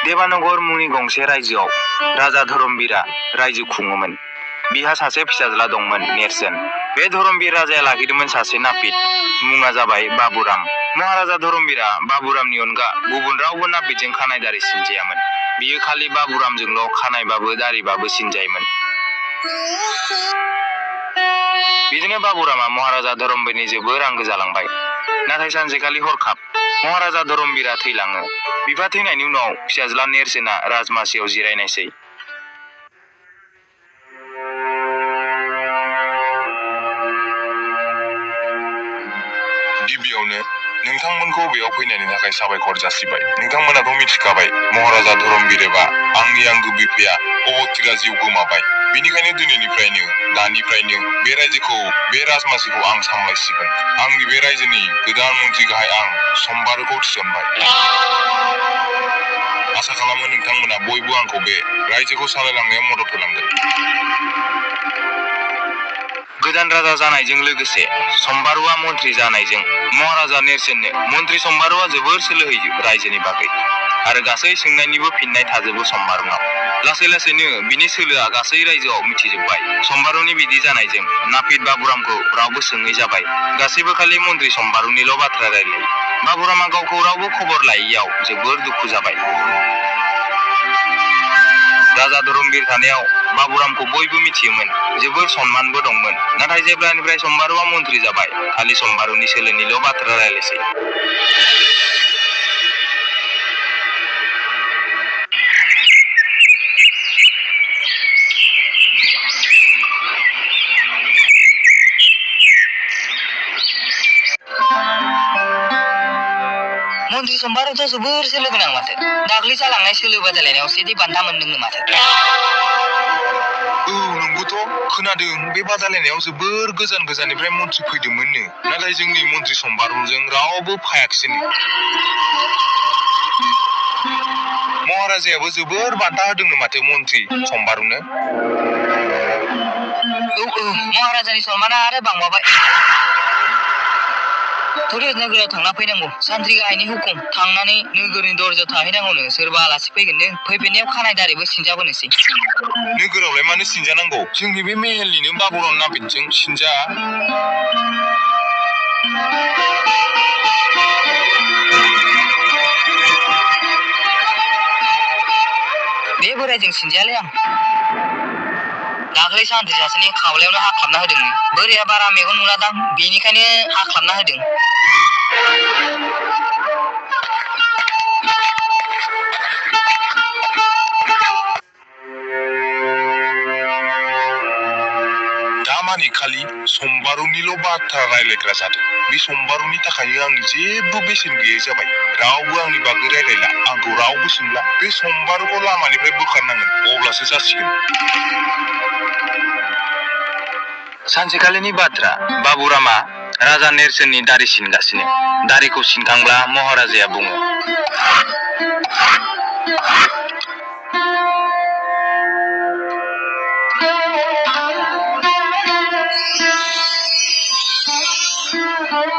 देबानगर मुंनि गंसे रायजोआव राजा धरमबीरा रायजो खुङोमोन। बिहा सासे फिसाज्ला दंमोन नेरसोन। बे धरमबीर राजाया लाखिदोंमोन सासे नापित। मुङा जाबाय बाबुराम। महाराजा धरमबीरा बाबुरामनि अनगा गुबुन रावबो नापितजों खानाय दारि सिनजायामोन। बियो खालि बाबुरामजोंल' खानायबाबो दारिबाबो सिनजायोमोन। बिदिनो बाबुरामा महाराजा धरमबीरनि जोबोर आंगो जालांबाय। नाथाय सानसेखालि हरखाब महाराजा धरमबीरा थैलाङो। बिफा थैनायनि उनाव फिसाज्ला नेरसोना राजमासियाव जिरायनायसै। गिबियावनो नोंथांमोनखौ बेयाव फैनायनि थाखाय साबायखर जासिबाय। नोंथांमोनाथ' मिथिखाबाय महाराजा धरमबीर एबा आंनि आंगो बिफाया अबथिरा जिउ गोमाबाय। बेनिखायनो दिनैनिफ्रायनो दानिफ्रायनो बे रायजोखौ बे राजमासिखौ आं सामलायसिगोन। आंनि बे रायजोनि गोदान मन्त्रि गाहाय आं सम्बारुखौ थिसनबाय। आसा खालामो नोंथांमोना बयबो आंखौ बे रायजोखौ सालायलांनायाव मदद होलांगोन। गोदान राजा जानायजों लोगोसे सम्बारुआ मन्त्रि जानायजों महाराजा नेरसोननो मन्त्रि सम्बारुआ जोबोर सोलो होयो रायजोनि बागै। आरो गासै सोंनायनिबो फिननाय थाजोबो सम्बारुनाव। लासै लासैनो बिनि सोलोआ गासै रायजोआव मिथिजोब्बाय। सम्बारुनि बिदि जानायजों नापित बाबुरामखौ रावबो सोङै जाबाय। गासैबो खालि मन्त्रि सम्बारुनिल' बाथ्रा रायलायो। बाबुरामा गावखौ रावबो खबर लायैयाव जोबोर दुखु जाबाय। राजा धरमबीर थानायाव बाबुरामखौ बयबो मिथियोमोन। जोबोर सनमानबो दंमोन। नाथाय जेब्लानिफ्राय सम्बारुआ मन्त्रि जाबाय खालि सम्बारुनि सोलोनिल' बाथ्रा रायलायसै। मन्त्रि सम्बारुथ' जोबोर सोलो गोनां माथो। दाख्लै जालांनाय सोलो बादायलायनायाव सेथि बान्था मोनदोंनो माथो। औ नंगौथ'। खोनादों बे बादायलायनायाव जोबोर गोजान गोजाननिफ्राय मन्त्रि फैदोंमोननो। नाथाय जोंनि मन्त्रि सम्बारुजों रावबो फायाखिसैनो। महाराजायाबो जोबोर बान्था होदोंनो माथो मन्त्रि सम्बारुनो। औ महाराजानि सनमाना आरो बांबावबाय। थौरे नोगोराव थांना फैनांगौ। सान्थ्रि गाहायनि हुकुम। थांनानै नोगोरनि दरजायाव थाहैनांगौनो। सोरबा आलासि फैगोननो। फैफिननायाव खानाय दारिबो सिनजाबोनोसै। नोगोरावलाय मानो सिनजानांगौ? जोंनि बे मेहेलनिनो बाबुराम नापितजों सिनजा। बे बोरायजों सिनजायालै आं। दाख्लै सान्थ्रि सासेनि खावलायावनो हाख्लाबना होदों। बोराया बारा मेगन नुलादां बेनिखायनो हाख्लाबना होदों। दामानि खालि सम्बारुनिल' बाथ्रा रायलायग्रा जादों। बे सम्बारुनि थाखायनो आं जेबो बेसेन गैयै जाबाय। रावबो आंनि बागै रायलायला। आंखौ रावबो सोंला। बे सम्बारुखौ लामानिफ्राय बोखारनांगोन अब्लासो जासिगोन। सानसेखालिनि बाथ्रा। बाबुरामा राजा नेरसोननि दारि सिनगासिनो। दारिखौ सिनखांब्ला महाराजाया बुङो,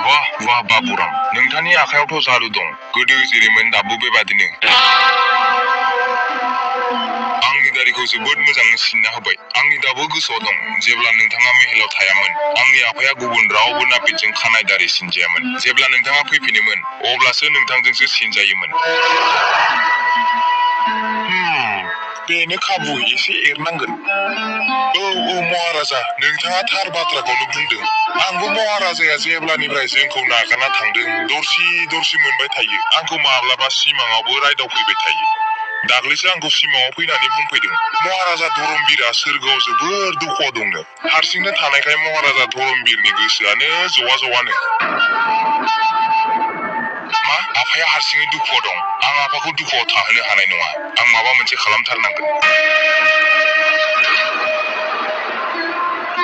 वाह वाह बाबुराम, नोंथांनि आखायावथ' जादु दं। गोदो जेरैमोन दाबो बेबादिनो। आंनि दारिखौ जोबोद मोजाङै सिनना होबाय। आंनि दाबो गोसोआव दं जेब्ला नोंथाङा मेहेलाव थायामोन आंनि आफाया गुबुन रावबो नापितजों खानाय दारि सिनजायामोन। जेब्ला नोंथाङा फैफिनोमोन अब्लासो नोंथांजोंसो सिनजायोमोन। बेनो खाबु, एसे एरनांगोन। औ महाराजा, नोंथाङा थार बाथ्राखौनो बुंदों। आंबो महाराजाया जेब्लानिफ्राय जोंखौ नागारना थांदों दरसि दरसि मोनबाय थायो। आंखौ माब्लाबा सिमाङावबो रायदावफैबाय थायो। दाख्लैसो आंखौ सिमाङाव फैनानै बुंफैदों महाराजा धरमबीरा सोरगोआव जोबोर दुखुआव दंनो। हारसिंनो थानायखाय महाराजा धरमबीरनि गोसोआनो जवा जवानो। मा? आफाया हारसिङै दुखुआव दं? आं आफाखौ दुखुआव थाहोनो हानाय नङा। आं माबा मोनसे खालामथारनांगोन।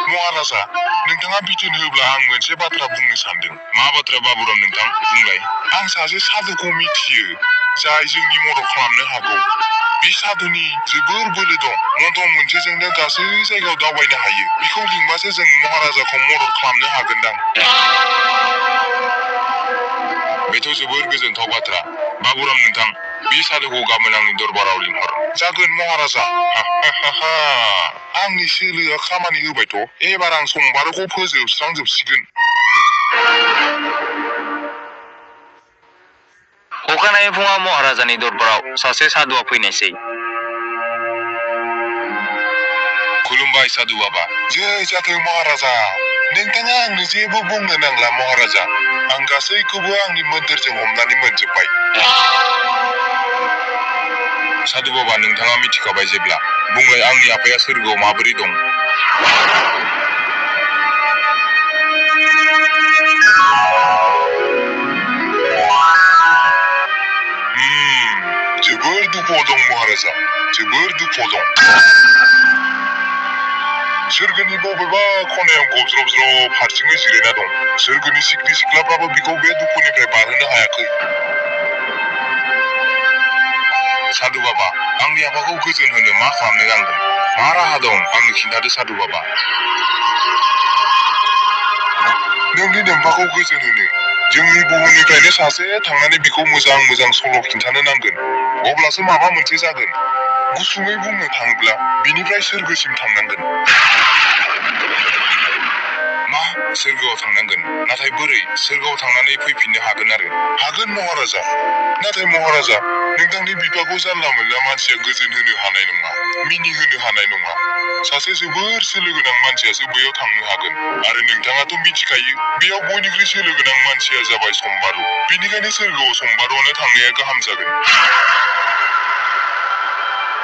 महाराजा, नोंथाङा बिथोन होब्ला आं मोनसे बाथ्रा बुंनो सानदों। मा बाथ्रा बाबुराम नोंथां? बुंलाय। आं सासे साधुखौ मिथियो जाय जोंनि मदद खालामनो हागौ। बे साधुनि जोबोर बोलो दं मन्त्र मोनसेजोंनो गासै जायगायाव दावबायनो हायो बेखौ लिंबासो जों महाराजाखौ मदद खालामनो हागोनदां बेथ' जोबोर गोजोनथाव बाथ्रा बाबुराम नोंथां बे साधुखौ गाबोन आंनि दरबाराव लिंहर जागोन महाराजा आंनि सोलोआ खामानि होबायथ' एबार आं सम्बारुखौ फोजोबस्रांजोबसिगोन अखानायै फुङाव महाराजानि दरबाराव सासे साधुआ फैनायसै खुलुमबाय साधु बाबा जय जाथों महाराजा नोंथाङा आंनो जेबो बुंनो नांला महाराजा आं गासैखौबो आंनि मोन्थोरजों हमनानै मोनजोब्बाय साधु बाबा नोंथाङा मिथिखाबाय जेब्ला बुंलाय आंनि आफाया सोरगोआव माबोरै दं जोबोर दुखुआव दं महाराजा जोबोर दुखुआव दं सोरगोनि बबेबा खनायाव गब्रब हारसिङै जिरायना दं सोरगोनि सिख्रि सिख्लाफ्राबो बिखौ बे दुखुनिफ्राय बारहोनो हायाखै साधु बाबा आंनि आफाखौ गोजोन होनो मा खालामनो नांगोन मा राहा दं आंनो खिन्थादो साधु बाबा नोंनि नोम्फाखौ गोजोन होनो जोंनि बुहुमनिफ्रायनो सासे थांनानै बेखौ मोजां सल' खिन्थानो नांगोन अब्लासो माबा मोनसे जागोन गुसुङै बुंनो थाङोब्ला बिनिफ्राय सोरगोसिम थांनांगोन मा सोरगोआव थांनांगोन नाथाय बोरै सोरगोआव थांनानै फैफिननो हागोन महाराजा नाथाय महाराजा नोंथांनि बिफाखौ जानला मोनला मानसिया गोजोन होनो हानाय नङा मिनिहोनो हानाय नङा सासे जोबोर सोलो गोनां मानसियासो बैयाव थांनो हागोन आरो नोंथाङाथ' मिथिखायो बेयाव बयनिख्रुइ सोलो गोनां मानसिया जाबाय सम्बारु बेनिखायनो सोरगोआव सम्बारुआनो थांनाया गाहाम जागोन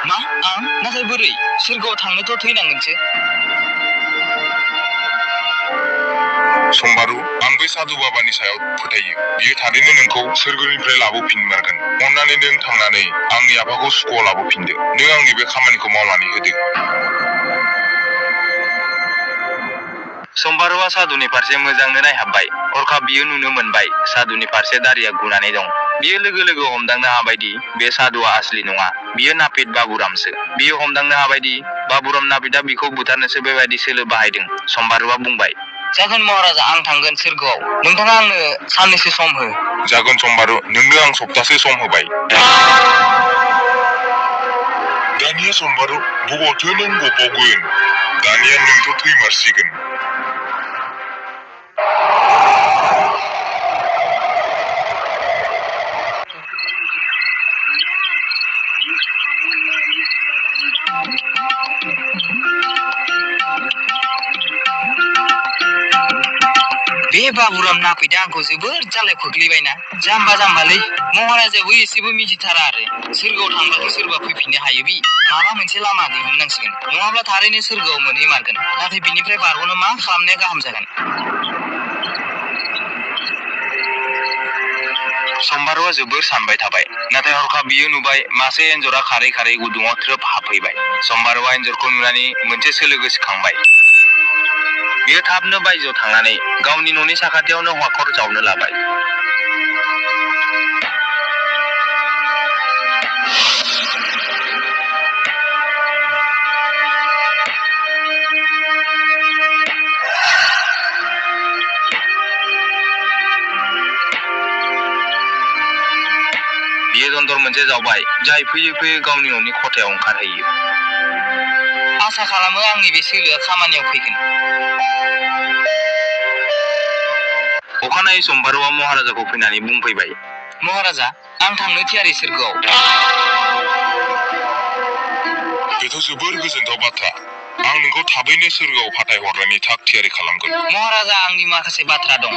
मा आं नाथाय बोरै सोरगोआव थांनोथ' थैनांगोनसो सम्बारु आं बै साधु बाबानि सायाव फोथायो बियो थारैनो नोंखौ सोरगोनिफ्राय लाबोफिनमारगोन अन्नानै नों थांनानै आंनि आफाखौ सुखुआव लाबोफिनदो नों आंनि बे खामानिखौ मावनानै होदो सम्बारुआ साधुनि फारसे मोजांनो नायहाबबाय हरखाब बियो नुनो मोनबाय साधुनि फारसे दारिया गुनानै दं बियो लोगो हमदांनो हाबायदि बे साधुआ आसलि नङा बियो नापित बाबुरामसो बियो हमदांनो हाबायदि बाबुराम नापितआ बिखौ बुथारनोसो बेबायदि सोलो बाहायदों सम्बारुआ बुंबाय जागोन महाराजा आं थांगोन सोरगोआव नोंथाङा आंनो साननैसो सम हो जागोन सम्बारु नोंनो आं सप्तासे सम होबाय दानिया सम्बारु बबावथो नों गबावगोन दानिया नोंथ' थैमारसिगोन बे बाबुराम नापितआ आंखौ जोबोर जालाय खोख्लैबायना जाम्बालै महाराजायाबो एसेबो मिथिथारा आरो सोरगोआव थांब्लाथ' सोरबा फैफिननो हायो बे माबा मोनसे लामा दिहुननांसिगोन नङाब्ला थारैनो सोरगोआव मोनहैमारगोन नाथाय बिनिफ्राय बारग'नो मा खालामनाया गाहाम जागोन सम्बारुआ जोबोर सानबाय थाबाय नाथाय हरखाब बियो नुबाय मासे एन्जरा खारै गुदुङाव थ्रोब हाबफैबाय सम्बारुआ एन्जरखौ नुनानै मोनसे सोलो गोसोखांबाय बियो थाबनो बायजोआव थांनानै गावनि न'नि साखाथियावनो हाखर जावनो लाबाय बियो दन्दर मोनसे जावबाय जाय फैयै गावनि न'नि खथायाव ओंखारहैयो आसा खालामो आंनि बे सोलोआ खामानियाव फैगोन अखानायै सम्बारुआ महाराजाखौ फैनानै बुंफैबाय महाराजा आं थांनो थियारि सोरगोआव बेथ' जोबोर गोजोनथाव बाथ्रा आं नोंखौ थाबैनो सोरगोआव फाथायहरनायनि थाग थियारि खालामगोन महाराजा आंनि माखासे बाथ्रा दं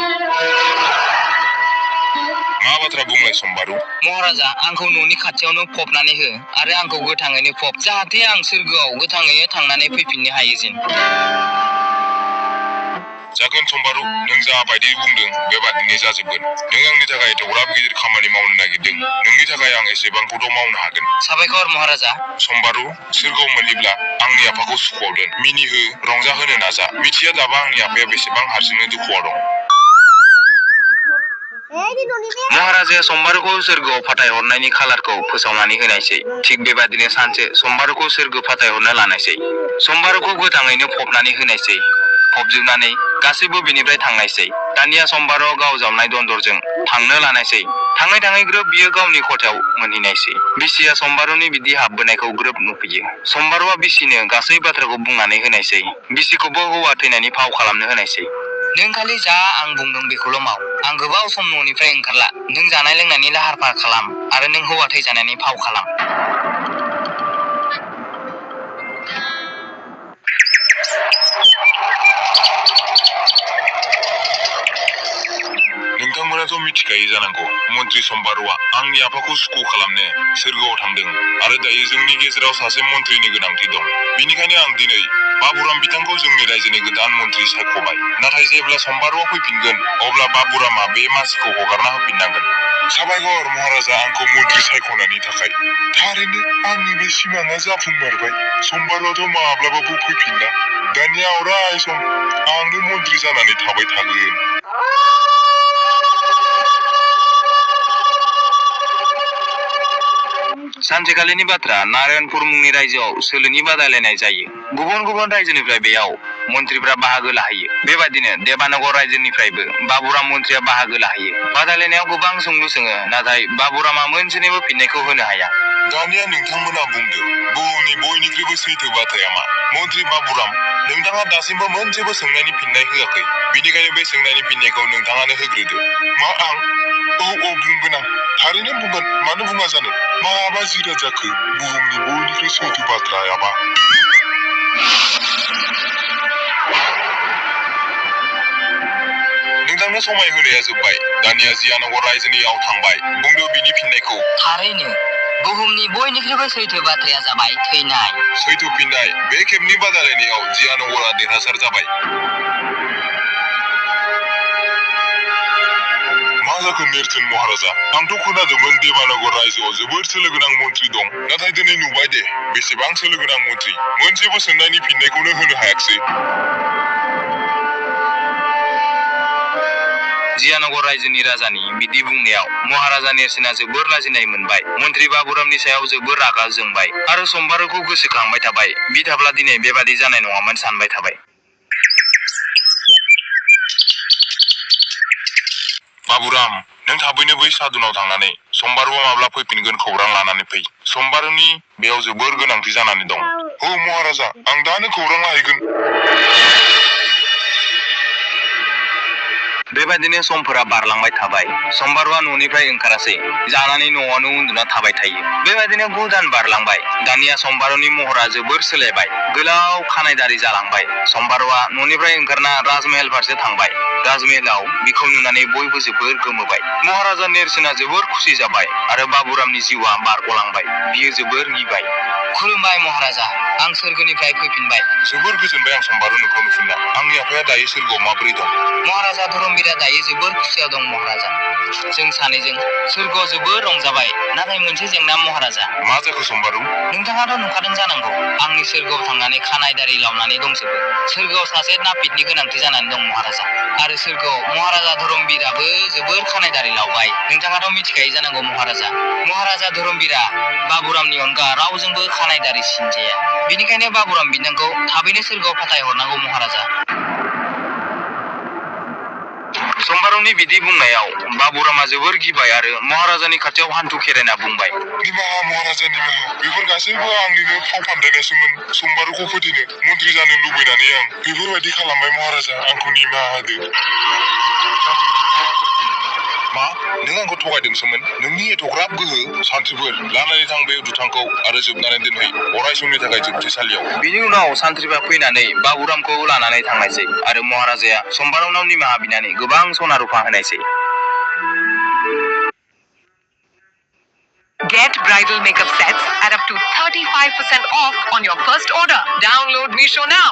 मा बाथ्रा बुंलाय सम्बारु महाराजा आंखौ न'नि खाथियावनो फबनानै हो आरो आंखौ गोथाङैनो फब जाहाथे आं सोरगोआव गोथाङैनो थांनानै फैफिननो हायो जेन जागोन सम्बारु नों जा बायदि बुंदों बेबादिनो जाजोबगोन नों आंनि थाखाय एथ'ग्राब गिदिर खामानि मावनो नागिरदों नोंनि थाखाय आं एसेबांखौथ' मावनो हागोन साबायखर महाराजा सम्बारु सोरगोआव मोनहैब्ला आंनि आफाखौ सुखुआव दोन मिनिहो रंजाहोनो नाजा मिथिया दाबा आंनि आफाया बेसेबां हारसिंनो दुखुआव दं महाराजाया सम्बारुखौ सोरगोआव फाथायहरनायनि खालारखौ फोसावनानै होनायसै। थिग बेबादिनो सानसे सम्बारुखौ सोरगो फाथायहरनो लानायसै। सम्बारुखौ गोथाङैनो फबनानै होनायसै। फबजोबनानै गासैबो बिनिफ्राय थांनायसै। दानिया सम्बारुआ गाव जावनाय दन्दरजों थांनो लानायसै। थाङै थाङै ग्रोब बियो गावनि खथायाव मोनहैनायसै। बिसिया सम्बारुनि बिदि हाबबोनायखौ ग्रोब नुफैयो। सम्बारुआ बिसिनो गासै बाथ्राखौ बुंनानै होनायसै। बिसिखौबो हौवा थैनायनि फाव खालामनो होनायसै। नों खालि जा आं बुंदों बेखौल' माव। आं गोबाव सम न'निफ्राय ओंखारला। नों जानाय लोंनायनि लाहार फाहार खालाम आरो नों हौवा थैजानायनि फाव खालाम। नोंथांमोनाथ' मिथिखायो जानांगौ मन्त्रि सम्बारुआ आंनि आफाखौ सुखु खालामनो सोरगोआव थांदों आरो दायो जोंनि गेजेराव सासे मन्त्रिनि गोनांथि दं। बेनिखायनो आं दिनै बाबुराम बिथांखौ जोंनि रायजोनि गोदान मन्त्रि सायख'बाय। नाथाय जेब्ला सम्बारुआ फैफिनगोन अब्ला बाबुरामा बे मासिखौ हगारना होफिननांगोन। साबायखर महाराजा आंखौ मन्त्रि सायख'नायनि थाखाय। थारैनो आंनि बे सिमाङा जाफुंमारबाय। सम्बारुआथ' माब्लाबाबो फैफिनला। दानिया अराय सम आंनो मन्त्रि जानानै थाबाय थागोन। सानसेखालिनि बाथ्रा नारायणपुर मुंनि रायजोआव सोलोनि बादायलायनाय जायो। गुबुन गुबुन रायजोनिफ्राय बेयाव मन्त्रिफ्रा बाहागो लाहैयो। बेबादिनो देबानगर रायजोनिफ्रायबो बाबुराम मन्त्रिया बाहागो लाहैयो। बादायलायनायाव गोबां सोंलु सोङो, नाथाय बाबुरामा मोनसेनिबो फिननायखौ होनो हाया। दानिया नोंथांमोना बुंदो बुहुमनि बयनिख्रुइबो सैथो बाथ्राया मा? मन्त्रि बाबुराम, नोंथाङा दासिमबो मोनसेबो सोंनायनि फिननाय होआखै। बेनिखायनो बे सोंनायनि फिननायखौ नोंथाङानो होग्रोदो। मा आं? औ बुंगोन आं। थारैनो बुंगोन, मानो बुङा जानो? माबा जिराद जाखो बुहुमनि बयनिख्रुइ सैथो बाथ्रायाबा? नोंथांनो समाय होनाया जोब्बाय। दानिया जियानगर रायजोनियाव थांबाय। बुंदो बिनि फिननायखौ। थारैनो बुहुमनि बयनिख्रुइबो सैथो बाथ्राया जाबाय थैनाय। सैथो फिननाय। बे खेबनि बादायलायनायाव जियानगरा देरहासार जाबाय। मा जाखो नेरसोन महाराजा? आंथ' खोनादोंमोन देबानगर रायजोआव जोबोद सोलो गोनां मन्त्रि दं। नाथाय दिनै नुबाय दे बेसेबां सोलो गोनां मन्त्रि मोनसेबो सोंनायनि फिननायखौनो होनो हायाखिसै। जियानगर रायजोनि राजानि बिदि बुंनायाव महाराजा नेरसोना जोबोर लाजिनाय मोनबाय। मन्त्रि बाबुरामनि सायाव जोबोर रागा जोंबाय आरो सम्बारुखौ गोसोखांबाय थाबाय। बिथाब्ला दिनै बेबादि जानाय नङामोन सानबाय थाबाय। बाबुराम, नों थाबैनो बै सादुनाव थांनानै सम्बारुआ माब्ला फैफिनगोन खौरां लानानै फै। सम्बारुनि बेयाव जोबोर गोनांथि जानानै दं। औ महाराजा, आं दानो खौरां लाहैगोन। बेबादिनो समफोरा बारलांबाय थाबाय। सम्बारुआ न'निफ्राय ओंखारासै। जानानै न'आवनो उन्दुना थाबाय थायो। बेबादिनो 9 दान बारलांबाय। दानिया सम्बारुनि महरा जोबोर सोलायबाय। गोलाव खानाय दारि जालांबाय। सम्बारुआ न'निफ्राय ओंखारना राजमहल फारसे थांबाय। राजमहलाव बिखौ नुनानै बयबो जोबोर गोमोबाय। महाराजा नेरसोना जोबोर खुसि जाबाय आरो बाबुरामनि जिउआ बारग'लांबाय। बियो जोबोर गिबाय। खुलुमबाय महाराजा, आं सोरगोनिफ्राय फैफिनबाय। जोबोर गोजोनबाय आं सम्बारु नोंखौ नुफिनना। आंनि आफाया दायो सोरगोआव माबोरै दं? महाराजा धरमबीरा दायो जोबोर खुसियाव दं महाराजा। जों सानैजों सोरगोआव जोबोर रंजाबाय। नाथाय मोनसे जेंना महाराजा। मा जाखो सम्बारु? नोंथाङाथ' नुखादों जानांगौ आंनि सोरगोआव थांनानै खानाय दारि लावनानै दंजोबो। सोरगोआव सासे नापितनि गोनांथि जानानै दं महाराजा। आरो सोरगोआव महाराजा धरमबीराबो जोबोर खानाय दारि लावबाय। नोंथाङाथ' मिथिखायो जानांगौ महाराजा। महाराजा धरमबीरा बाबुरामनि अनगा रावजोंबो खानाय दारि सिनजाया। बेनिखायनो बाबुराम बिथांखौ थाबैनो सोरगोआव फाथायहरनांगौ महाराजा। सम्बारुनि बिदि बुंनायाव बाबुरामा जोबोर गिबाय आरो महाराजानि खाथियाव हान्थु खेरायना बुंबाय। निमाहा महाराजा निमाहा। बेफोर गासैबो आंनिनो फाव फान्दायनायसोमोन। सम्बारुखौ फोथैनो मन्त्रि जानो लुबैनानै आं बेफोरबायदि खालामबाय महाराजा। आंखौ निमाहा होदो। मा? नों आंखौ थगायदोंसोमोन? नोंनि एथ'ग्राब गोहो? सान्थ्रिफोर लानानै थां बे दुथांखौ आरो जोबनानै दोनहै अराय समनि थाखाय जोबथेसालियाव। बिनि उनाव सान्थ्रिफ्रा फैनानै बाबुरामखौ लानानै थांनायसै आरो महाराजाया सम्बारुनाव निमाहा बिनानै गोबां सना रुफा होनायसै। Get bridal makeup sets at up to 35% off on your first order. Download Meesho now.